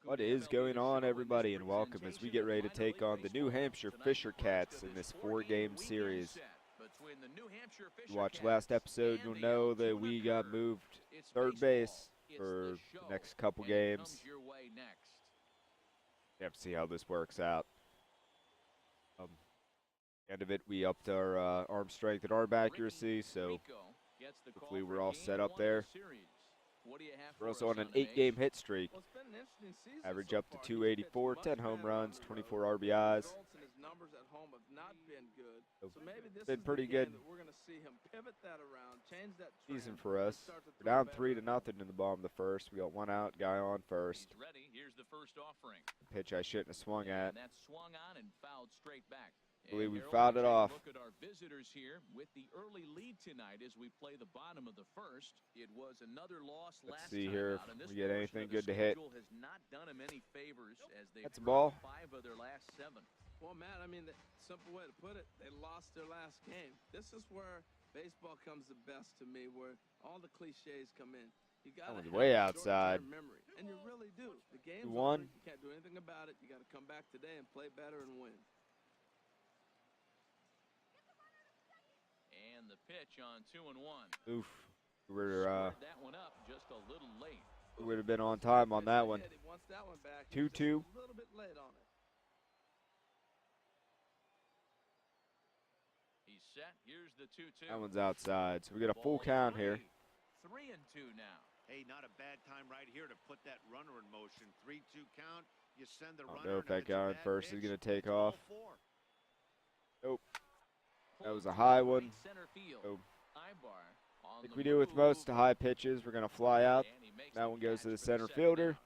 What is going on, everybody, and welcome as we get ready to take on the New Hampshire Fisher Cats in this four-game series. If you watched last episode, you'll know that we got moved third base for the next couple games. We have to see how this works out. End of it, we upped our arm strength and arm accuracy, so hopefully we're all set up there. We're also on an 8-game hit streak. Average up to 284, 10 home runs, 24 RBIs. So it's been pretty good season for us. We're down 3-0 in the bottom of the first. We got one out, guy on first. Pitch I shouldn't have swung at. I believe we fouled it off. Look at our visitors here with the early lead tonight as we play the bottom of the first. It was another loss Let's last see time here out, if we get anything good to hit. Has not done them any favors as That's a ball. 5 of their last 7. Well, Matt, I mean, the simple way to put it, they lost their last game. This is where baseball comes the best to me, where all the cliches come in. You got to have way outside. memory, and you really do. The game's over. You can't do anything about it. You got to come back today and play better and win. And the pitch on 2-1. Oof. We're that one up just a little late. we would have been on time on that one. 2-2. A little bit late on it. He's set. Here's the 2-2. That one's outside, so we get a full count here. 3-2 now. Hey, not a bad time right here to put that runner in motion. 3-2 count. You send the runner. I don't know if that guy on first is going to take off. Nope. That was a high one. So, like we do with most high pitches, we're going to fly out. That one goes to the center fielder.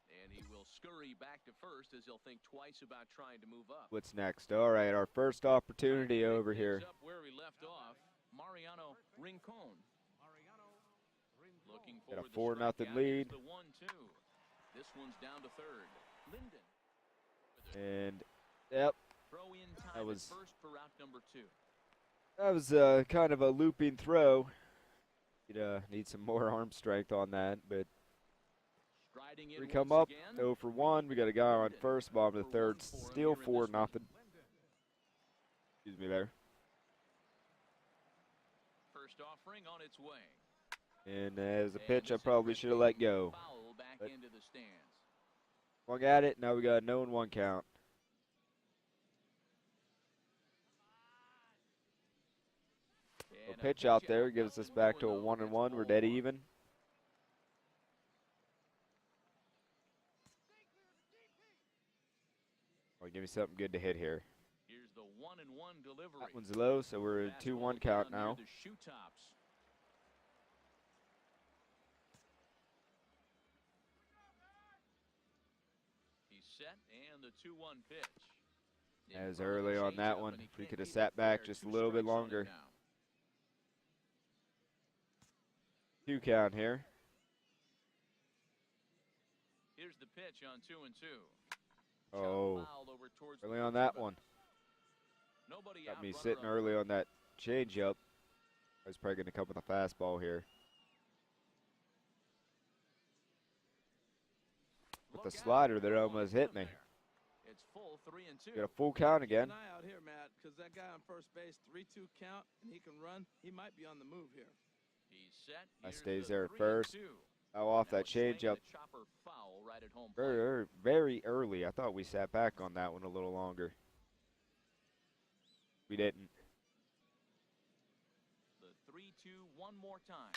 And he will scurry back to first as he'll think twice about trying to move up. What's next? All right, our first opportunity over here. Up where we left off, Mariano Rincon. Looking for a 4-0 lead. The 1-2. This one's down to third. Linden. And yep. Throw in time That was first for route number 2. That was kind of a looping throw. You'd need some more arm strength on that, but we come up 0 for 1. We got a guy on first, bottom of the third, still 4-0. Excuse me there. First offering on its way. And as a pitch, I probably should have let go. Back into the stands. Swung at it. Now we got a 0-1 count. Pitch out there gives us back to a 1-1. We're dead even. Oh, give me something good to hit here. Here's the 1-1 delivery. That one's low, so we're at 2-1 count now. He's set and the 2-1 pitch. As early on that one, if we could have sat back just a little bit longer. 2 count here. Here's the pitch on 2-2. Oh, early on that one. Got me sitting early on that changeup. I was probably going to come with a fastball here. With the slider that almost hit me. It's full 3-2. Get a full count again. Keep an eye out here, Matt, because that guy on first base, 3-2 count, and he can run. He might be on the move here. He's set. I stays there at first. Foul off that changeup. Very, very early. I thought we sat back on that one a little longer. We didn't. The 3-2 one more time.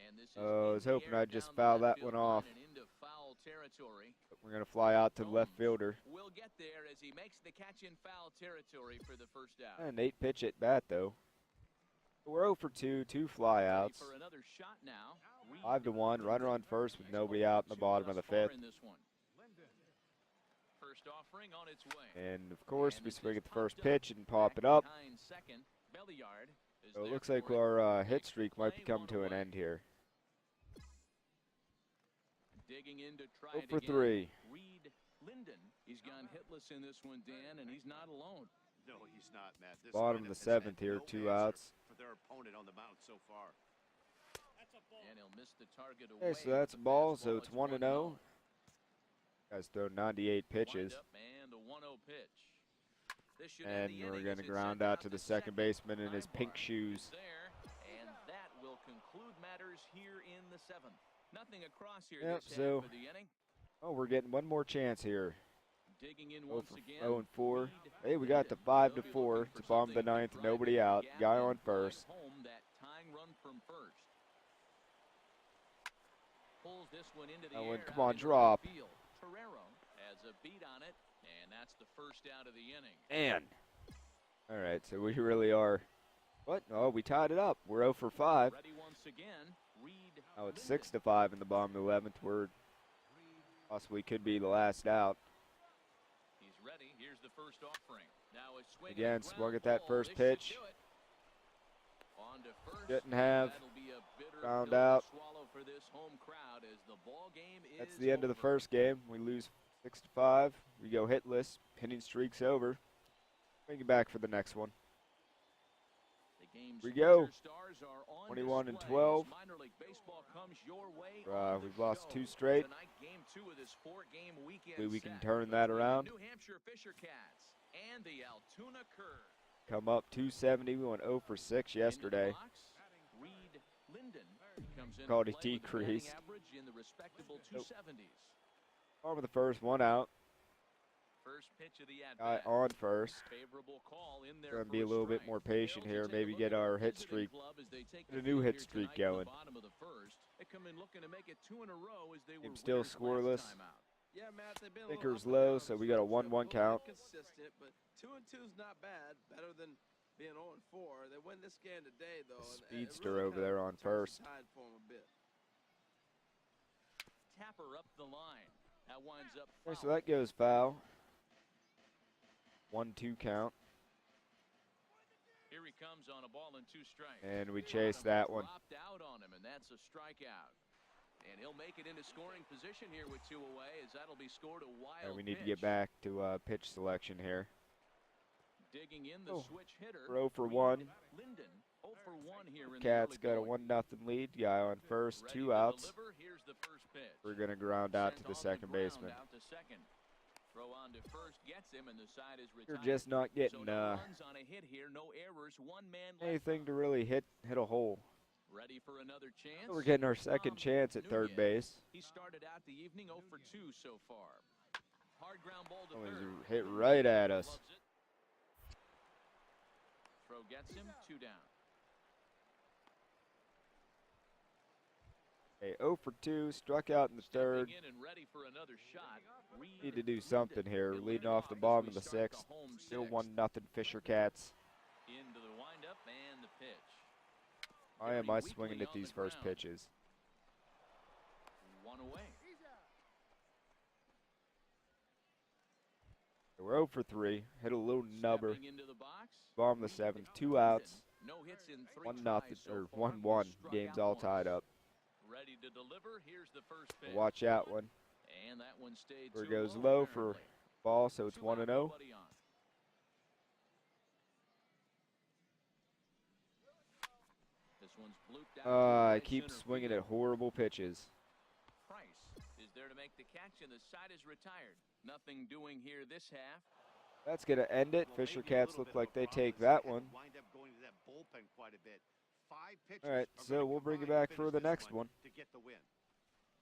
And this is I was hoping I'd just foul that one off. But we're going to fly out to the left fielder. We'll get there as he makes the catch in foul territory for the first out. And 8 pitch at bat, though. We're 0 for 2, 2 flyouts. 5-1, runner on first with nobody out in the bottom of the 5th. First offering on its way. And of course, we swing at the first pitch and pop it up. So it looks like our hit streak might be coming to an end here. Digging in to try 0 for 3. Reid, Linden. He's gone hitless in this one, Dan, and he's not alone. No, he's not, Matt. This Bottom of the 7th here, 2 outs. For their opponent on the mound so far. And he'll miss the target away. Okay, so that's a ball, so it's 1-0. Guy's thrown 98 pitches. And the 1-0 pitch. This should And end the we're inning going as to it's ground sent out to the second baseman in his pink shoes. There, and that will conclude matters here in the 7th. Nothing across here Yep, this so half of the inning. oh, we're getting one more chance here. Digging in 0 once for again. 0 and 4. Reid, Hey, we got the Linden. 5 to They'll be 4. looking It's for the bottom of the something to 9th. drive Nobody into the out. gap Guy and on drive first. home that tying run from first. Pulls this one into the That air. one, come out on, into drop. right field. Torero has a beat on it, and that's the first out of the inning. And all right, so we really are. What? Oh, we tied it up. We're 0 for 5. Ready once again. Reid. Now it's 6 to 5 in the bottom of the 11th. We're possibly could be the last out. He's ready. Here's the first offering. Now a swing. Again, and a swung ground at that ball. first This should pitch. do it. On to first. Didn't have. That'll be a bitter Ground pill to out. swallow for this home crowd as the ball game That's is the end of the over. first game. We lose 6 to 5. We go hitless. Hitting streak's over. Bring it back for the next one. The game's We go. featured stars are on 21 and display as 12. Minor league baseball comes your way on the We've lost show. 2 straight. Tonight, game 2 of this 4-game weekend Hopefully we can set turn that between around. The New Hampshire Fisher Cats and the Altoona Curve. Come up 270. We went 0 for 6 yesterday. Into the box, Reid Linden comes in Called to it play with a batting decreased. average in the respectable 270s. Bottom of the first, 1 out. First pitch of the Guy at-bat. on first. Favorable call in there. Going to for be a little bit strike. more patient Harold, here. you take a Maybe look get at our hit visiting streak. club as they take Get a the new field hit here streak tonight in the going. bottom of the first. They come in looking to make it 2 in a row as they were Game's still winners last scoreless. time out. Yeah, Matt, they've been Sticker's a little low, up and so down we got a the stretch. 1-1 little count. Consistent, but 2 and 2 is not bad. Better than being 0 and 4. They win this game today, though. and it Speedster really over there on turns the first. tide for 'em a bit. Tapper up the line. That winds up Okay, so foul. that goes foul. 1-2 count. Here he comes on a ball and 2 strikes. And we chase that one. Dropped out on him, and that's a strikeout. And he'll make it into scoring position here with 2 away, as that'll be scored a wild And we need to pitch. get back to pitch selection here. Digging in the Oh, switch hitter. we're 0 for Reid 1. Linden 0 for 1 here in Cats the got a early 1-0 lead. Guy on first, Ready 2 to outs. deliver. Here's the first pitch. We're going to ground out to Sent the on second ground baseman. Out to second. Throw on to first gets him, and the side is You're retired. just not So getting no runs on a hit here, no errors, 1 man left. anything to really hit a hole. Ready for another chance. We're getting our second chance at third base. He started out the evening 0 for 2 so far. Hard ground ball to That was third. hit right at us. Loves it. Throw gets him, 2 down. Okay, 0 for 2, struck out in the third. Stepping in and ready for another shot. Reid Need to do Linden. something here. He'll Leading lead off the as bottom we of the start 6th. home Still sixth. 1-0 Fisher Cats. Into the windup and the pitch. Why am Very I weakly swinging at on the these first ground. pitches? 1 away. We're 0 for 3. Hit a little nubber. Stepping into the box. Bottom of the 7th. 2 outs. No hits in 3 1-0 tries so or far. 1-1. Struck Game's out all once. tied up. Ready to deliver. Here's the first pitch. Watch out one. And that one stayed Where it too goes low, low for apparently. ball, so it's 2 1-0. out, nobody on. This one's blooped out to I right keep center swinging field. at horrible pitches. Price is there to make the catch, and the side is retired. Nothing doing here this half. That's going to end it. Well, Fisher maybe a Cats little look bit of like a they problem take is they that had to one. wind up going to that bullpen quite a bit. 5 pitchers All right, are so gonna we'll bring it combine to back for finish the this next one. to get the win.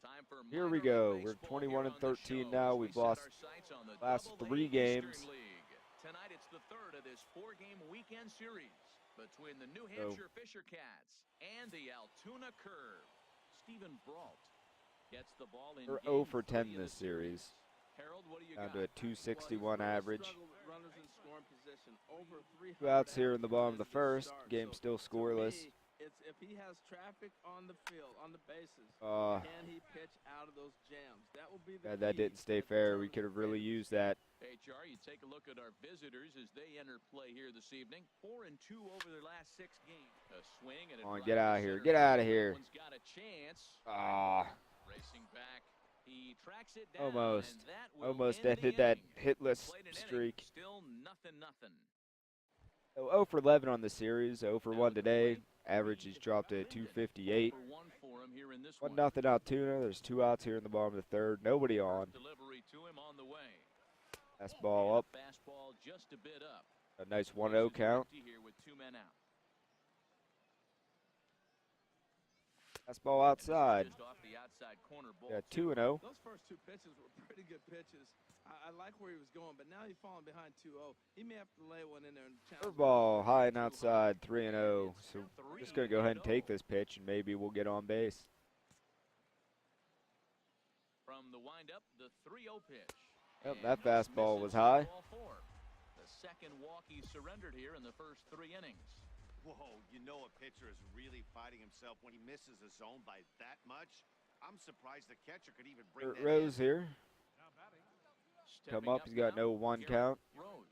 Time for Here we minor go. league We're baseball 21 here and on the 13 show now. as we We've set lost our sights on the last Double-A 3 Eastern games. League. Tonight it's the 3rd of this 4-game weekend series between the New Hampshire Fisher Cats and the Altoona Curve. Stephen Brault gets the ball in We're game 0 for 3 10 of this the series. series. Harold, what do you Down got? to a 261 average. Runners in scoring position. Over 300 2 outs here in the bottom of the is a good first. start. Game So, still to scoreless. me, it's if he has traffic on the field, on the bases, Uh, can he pitch out of those jams? That will be the yeah, that key didn't stay that fair. We determines could have the really fate. used that. HR, you take a look at our visitors as they enter play here this evening. 4 and 2 over their last 6 games. A swing and a Come on, drive get to out of here. center Get out of field. here. That one's got a chance. Ah, Racing back. He tracks it down. almost. And that will Almost end the ended that inning. hitless Played an inning, streak. Still nothing. So 0 for 11 on the series. 0 for Now 1 at the today. plate, Average has dropped to Linden. 258. For 1 for for him here in this 1-0 Altoona. There's 2 outs here in the bottom of the third. Nobody on. Delivery to him on the way. Fastball up. Fastball just a bit up. A nice 1-0 count. Here with 2 men out. Fastball outside. Just off the outside corner ball. Yeah, 2-0. Those first 2 pitches were pretty good pitches. I like where he was going, but now he's falling behind 2-0. He may have to lay one in there and challenge. Curveball high and outside, 3-0. So just going to go ahead and take this pitch, and maybe we'll get on base. From the windup, the 3-0 pitch. Yep, that fastball was high. The second walk he surrendered here in the first 3 innings. Whoa, you know a pitcher is really fighting himself when he misses a zone by that much. I'm surprised the catcher could even bring that Rose in. here. Come up, he's got no 1 count. Rose.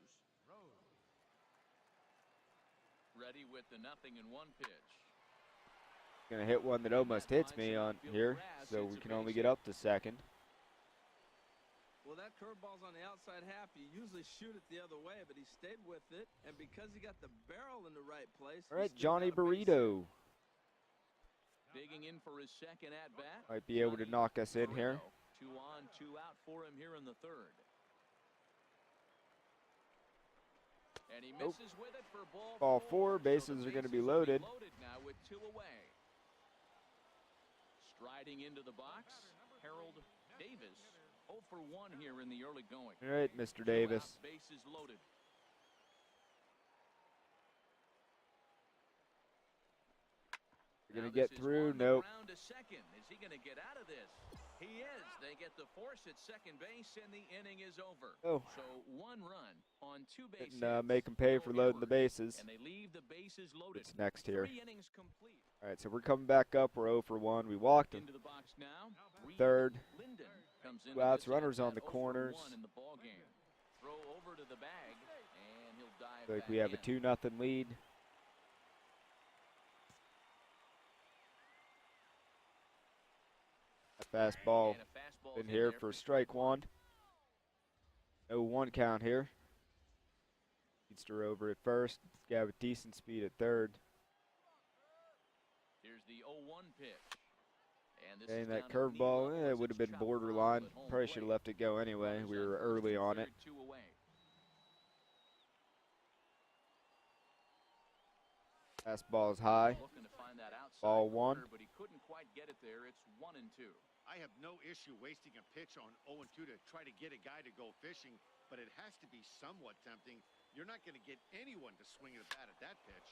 Ready with the 0-1 pitch. Gonna hit one that almost hits me on here, so we can only get up to second. Well, that curveball's on the outside half. You usually shoot it the other way, but he stayed with it, and because he got the barrel in the right place. All right, Johnny Burrito. Digging in for his second at bat. Might be able to knock us in here. 2 on, 2 out for him here in the third. And he misses with it for Ball 4. Bases are going to be loaded. Now with 2 away. Striding into the box, Harold Davis. 0 for 1 here in the early going. All right, Mr. Davis. Bases loaded. You're going to get through. Nope. To second. Is he going to get out of this? He is. They get the force at second base, and the inning is over. Oh. So 1 run on 2 bases. And make him pay for loading the bases. And they leave the bases loaded. It's next here. 3 innings complete. All right, so we're coming back up. We're 0 for 1. We walked him. Into the box now. Third. Linden comes 2 outs, runners on the corners. In the ball game. Throw over to the bag, and he'll dive Like back we have a in. 2-0 lead. A fastball And a fastball's in here there for strike 1. No 1 count here. Easter over at first. Guy with decent speed at third. Here's the 0-1 pitch. And this And is that down at knee curveball, level it as would it's have been chopped foul borderline. at home Probably plate. should have left it go anyway. Runners We on were first early and on third, it. 2 away. Fastball is high. Looking to find that outside Ball 1. corner, but he couldn't quite get it there. It's 1-2. I have no issue wasting a pitch on 0-2 to try to get a guy to go fishing, but it has to be somewhat tempting. You're not going to get anyone to swing at a bat at that pitch.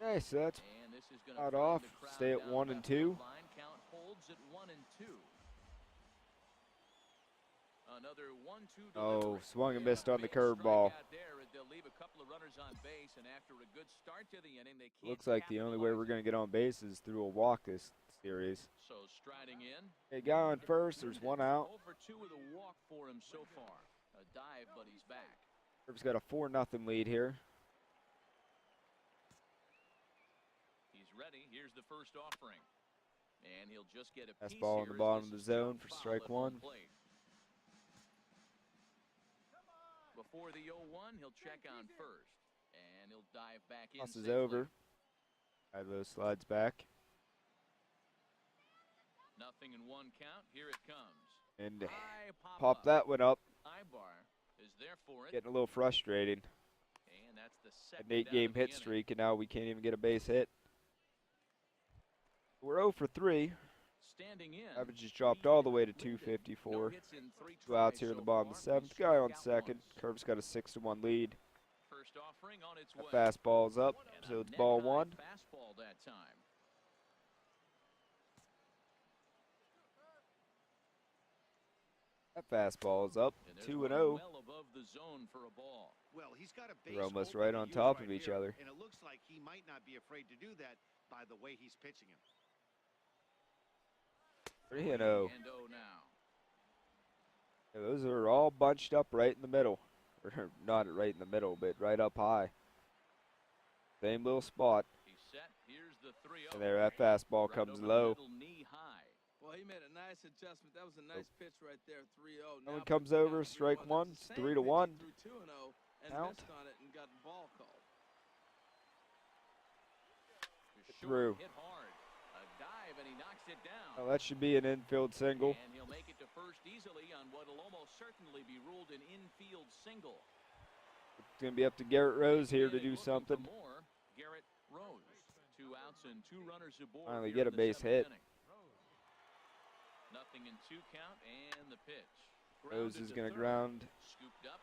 Okay, so that's And this is going out to off. Stay at 1 and 2. Line count holds at 1-2. Another 1-2 Oh, delivery. swung and missed on the Big curveball. strikeout there. They'll leave a couple of runners on base, and after a good start to the inning, they can't Looks like the only way we're going to get on base is through a walk this series. So striding in. Okay, guy on first. There's 1 out. Over 2 with a walk for him so far. A dive, but he's back. He's got a 4-0 lead here. He's ready. Here's the first offering. And he'll just get a piece Fastball in the here as bottom this of the is zone chopped for foul strike at home 1. plate. Before the 0-1, he'll check on first. And he'll dive back in. Toss is safely. over. Ivo slides back. 0-1 count. Here it comes. And High pop up. that one up. Ibar is there for it. Getting a little frustrating. And that's the An second 8-game out of the hit inning. streak, and now we can't even get a base hit. We're 0 for 3. Standing in. Average just dropped all the way to Linden. 254. No hits in 3 2 outs tries here in so the bottom of the far. 7th. He Guy on struck out second. once. Curve's got a 6-1 lead. First offering on its That way. fastball's up, And so a it's ball 1. neck-high fastball that time. That fastball is up, And there's 2-0. one well above the zone for a ball. Well, he's got a base They're almost open right to on use top right of each here, other. And it looks like he might not be afraid to do that by the way he's pitching him. 3-0. 3-0 now. Yeah, those are all bunched up right in the middle. Or not right in the middle, but right up high. Same little spot. He's set. Here's the 3-0. And there, that fastball Right comes over the low. middle, knee high. Well, he made a nice adjustment. That was a nice pitch right there, 3-0. That one Now comes put it over, down strike 3-1. one, That's the it's same 3-1. pitch he threw 2-0 and Count. missed on it and got ball called. Short, Through. hit hard. A dive, and he knocks takes it down. Oh, that should be an infield single. And he'll make it to first easily on what will almost certainly be ruled an infield single. It's going to be up to Garrett Rose here to do Looking for something. more. Garrett Rose. 2 outs and 2 runners aboard. Finally here get a in the base 7th hit. inning. Nothing in 2 count and the pitch. Rose Grounded is to going to third. ground. Scooped up.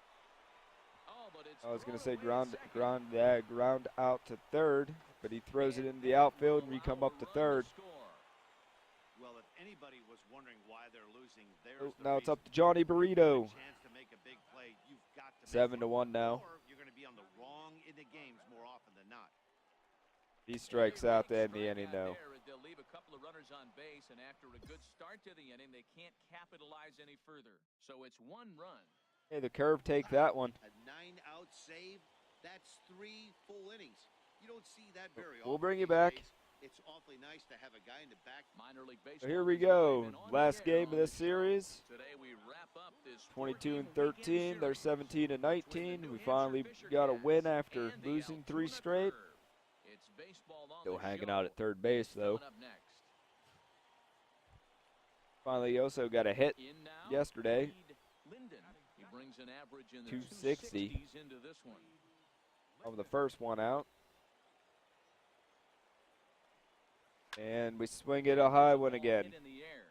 Oh, but it's I was going to thrown say away at second. ground out to third, but he throws it into the outfield and we come up to third. Well, if anybody was wondering why they're losing, there's Oh, the now it's reason. up to Johnny Burrito. Chance to make a big play, you've got to 7-1 now. Or you're going to be on the wrong in the games more often than not. He strikes out to end the inning though. They'll leave a couple of runners on base, and after a good start to the inning, they can't capitalize any further. So it's 1 run. Hey, the curve take that one. A 9-out save, that's 3 full innings. You don't see that very often. We'll bring you these back. days. It's awfully nice to have a guy in the back. Minor league So baseball here we is go. live and on Last the air game of on this the show. series. Today we wrap up this 22 and 4-game 13. They're weekend 17 and series 19. between We the finally New Hampshire got a Fisher win Cats after and the losing 3 Altoona straight. Curve. It's baseball on Still the hanging show. out at third base though. Coming up next. Finally also got a hit In now, yesterday. Reid Linden. He brings an average in the 260. 260s into this one. of the first one out. And we swing it a high one again. In the air.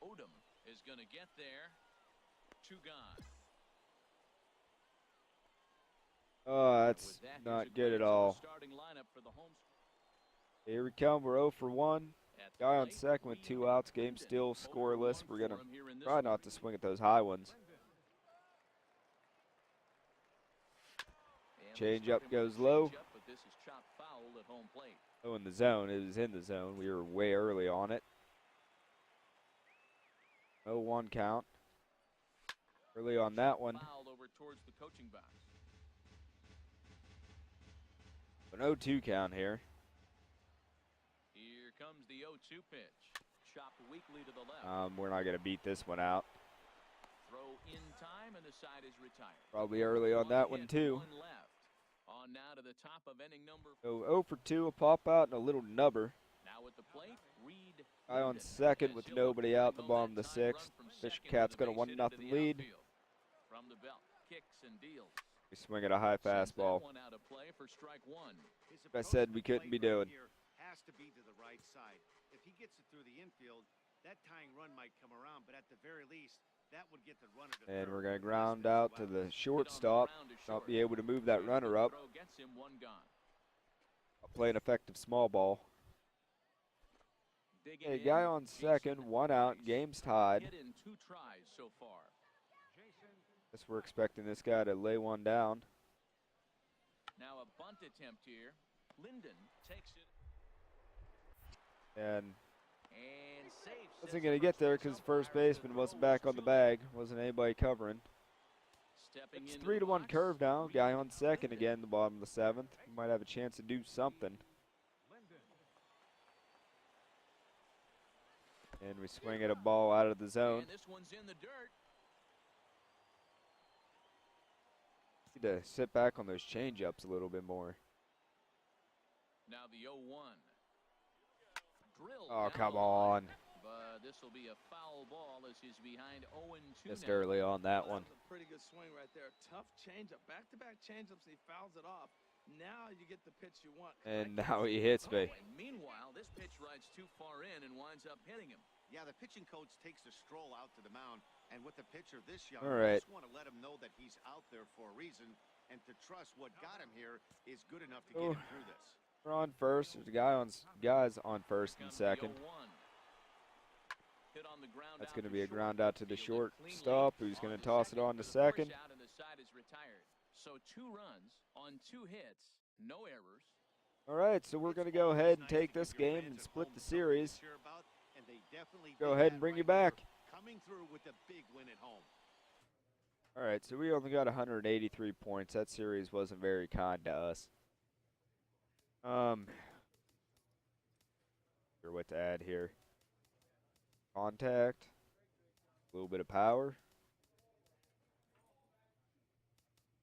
Odom is going to get there. 2 gone. Oh, that's With that, not here's a good at glance all. the starting lineup for the home Here we come. We're 0 for 1. at the Guy on plate, second with Reid 2 outs. Game Linden. still 0 for 1 scoreless. We're going for to him here in this try one. not to swing at those high ones. And Change they up start him with goes a low. change up, but this is chopped foul at home plate. Oh, in the zone. It was in the zone. We were way early on it. 0-1 count. Early on that one. Fouled over towards the coaching box. An 0-2 count here. Here comes the 0-2 pitch. Chopped weakly to the left. We're not going to beat this one out. Throw in time, and the side is retired. Probably early on that one hit, too. 1 left. On now to the top of inning number. So 0 for 2, a pop out and a little nubber. Now at the plate, Reid. Guy on Linden, second as with he'll nobody look to out in the bring bottom of the that tying run 6th. from Fisher second Cats with a got a base hit 1-0 into the lead. outfield. From the belt, kicks and deals. We swing at a high Sends that fastball. one out of play for strike 1. His I approach said to we the couldn't be plate right doing. here has to be to the right side. If he gets it through the infield, that tying run might come around, but at the very least, that would get the runner to And third. we're going to Less ground than out 2 to the outs. shortstop. Hit on the ground to Not short. be able to move that Good runner up. throw gets him 1 gone. Play an effective small ball. Digging Hey, in, guy on Jason second, 1 out. Reese. Game's tied. Hit in 2 tries so far. Guess we're expecting this guy to lay one down. Now a bunt attempt here. Linden takes it And and saves. wasn't going to get there because first baseman wasn't back on the bag. Wasn't anybody covering. Stepping It's into 3 the to 1 box, curve now. Reid Guy on second Linden. again, the bottom of the 7th. Might have a chance to do something. And we swing at a ball out of the zone. And this one's in the dirt. Need to sit back on those change-ups a little bit more. Now the 0-1. Drilled Oh, down come the line, on. But this will be a foul ball as he's behind 0-2 Missed now. early on that one. was a pretty good swing right there. Tough changeup. Back-to-back changeups, he fouls it off. Now you get the pitch you want. And now he hits me. And meanwhile, this pitch rides too far in and winds up hitting him. Yeah, the pitching coach takes a stroll out to the mound, and with the pitcher this young, All you right. just want to let him know that he's out there for a reason, and to trust what got him here is good enough to get him through this. We're on first. There's a guys on first and Comes the second. 0-1. Hit on the ground That's out going to to be a short. ground out to the Fielded cleanly shortstop, who's going to toss it on to for the second. force out, and the side is retired. So 2 runs on 2 hits, no errors. All right, so we're going to go ahead and take this game and split the series. Go ahead and bring you back. Coming through with a big win at home. All right, so we only got 183 points. That series wasn't very kind to us. Sure what to add here. Contact, a little bit of power.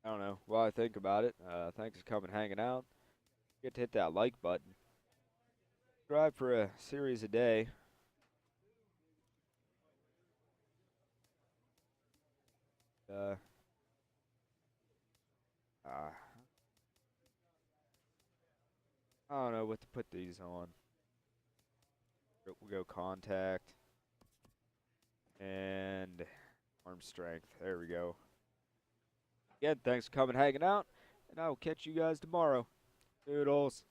I don't know what I think about it. Thanks for coming hanging out. Get to hit that like button. Subscribe for a series a day. Uh, I don't know what to put these on. We'll go contact and arm strength. There we go. Again, thanks for coming, hanging out, and I will catch you guys tomorrow. Noodles.